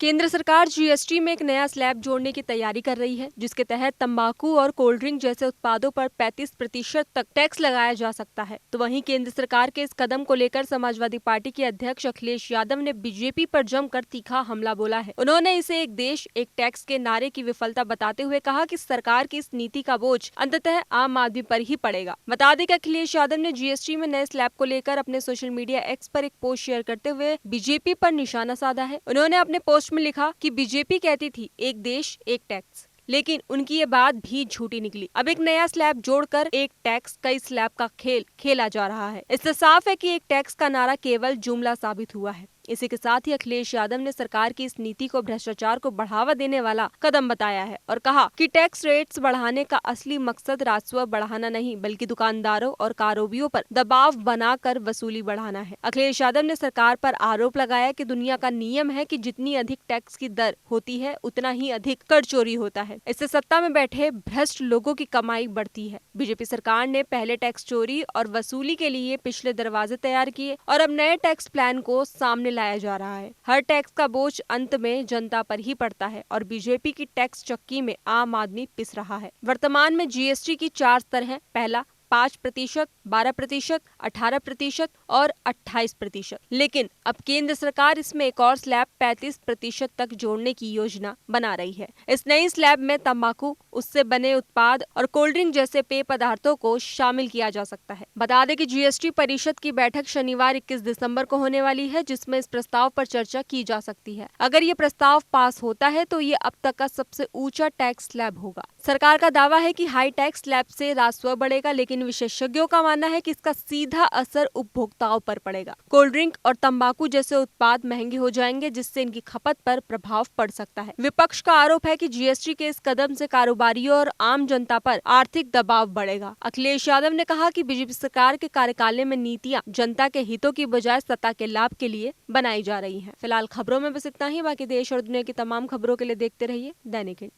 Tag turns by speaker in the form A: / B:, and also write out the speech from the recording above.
A: केंद्र सरकार जीएसटी में एक नया स्लैब जोड़ने की तैयारी कर रही है, जिसके तहत तंबाकू और कोल्ड ड्रिंक जैसे उत्पादों पर 35% तक टैक्स लगाया जा सकता है। तो वहीं केंद्र सरकार के इस कदम को लेकर समाजवादी पार्टी के अध्यक्ष अखिलेश यादव ने बीजेपी पर जमकर तीखा हमला बोला है। उन्होंने इसे एक देश एक टैक्स के नारे की विफलता बताते हुए कहा कि सरकार की इस नीति का बोझ अंततः आम आदमी पर ही पड़ेगा। बता दें कि अखिलेश यादव ने जीएसटी में नए स्लैब को लेकर अपने सोशल मीडिया एक्स पर एक पोस्ट शेयर करते हुए बीजेपी पर निशाना साधा है। उन्होंने अपने पोस्ट में लिखा कि बीजेपी कहती थी एक देश एक टैक्स, लेकिन उनकी ये बात भी झूठी निकली। अब एक नया स्लैब जोड़कर एक टैक्स कई स्लैब का खेल खेला जा रहा है। इससे साफ है कि एक टैक्स का नारा केवल जुमला साबित हुआ है। इसी के साथ ही अखिलेश यादव ने सरकार की इस नीति को भ्रष्टाचार को बढ़ावा देने वाला कदम बताया है और कहा कि टैक्स रेट्स बढ़ाने का असली मकसद राजस्व बढ़ाना नहीं, बल्कि दुकानदारों और कारोबारियों पर दबाव बनाकर वसूली बढ़ाना है। अखिलेश यादव ने सरकार पर आरोप लगाया कि दुनिया का नियम है कि जितनी अधिक टैक्स की दर होती है उतना ही अधिक कर चोरी होता है। इससे सत्ता में बैठे भ्रष्ट लोगों की कमाई बढ़ती है। बीजेपी सरकार ने पहले टैक्स चोरी और वसूली के लिए पिछले दरवाजे तैयार किए और अब नए टैक्स प्लान को सामने लाया जा रहा है। हर टैक्स का बोझ अंत में जनता पर ही पड़ता है और बीजेपी की टैक्स चक्की में आम आदमी पिस रहा है। वर्तमान में जीएसटी की 4 स्तर हैं। पहला 5%, 12%, 18% और 28%। लेकिन अब केंद्र सरकार इसमें एक और स्लैब 35% तक जोड़ने की योजना बना रही है। इस नई स्लैब में तंबाकू, उससे बने उत्पाद और कोल्ड ड्रिंक जैसे पेय पदार्थों को शामिल किया जा सकता है। बता दें कि जीएसटी परिषद की बैठक शनिवार 21 दिसंबर को होने वाली है, जिसमें इस प्रस्ताव पर चर्चा की जा सकती है। अगर ये प्रस्ताव पास होता है तो ये अब तक का सबसे ऊंचा टैक्स स्लैब होगा। सरकार का दावा है कि हाई टैक्स स्लैब से राजस्व बढ़ेगा, लेकिन विशेषज्ञों का मानना है कि इसका सीधा असर उपभोक्ताओं पर पड़ेगा। कोल्ड ड्रिंक और तंबाकू जैसे उत्पाद महंगे हो जाएंगे, जिससे इनकी खपत पर प्रभाव पड़ सकता है। विपक्ष का आरोप है कि जीएसटी के इस कदम से कारोबारियों और आम जनता पर आर्थिक दबाव बढ़ेगा। अखिलेश यादव ने कहा कि बीजेपी सरकार के कार्यकाल में नीतियां जनता के हितों की बजाय सत्ता के लाभ के लिए बनाई जा रही हैं। फिलहाल खबरों में बस इतना ही। बाकी देश और दुनिया की तमाम खबरों के लिए देखते रहिए दैनिक हिंद।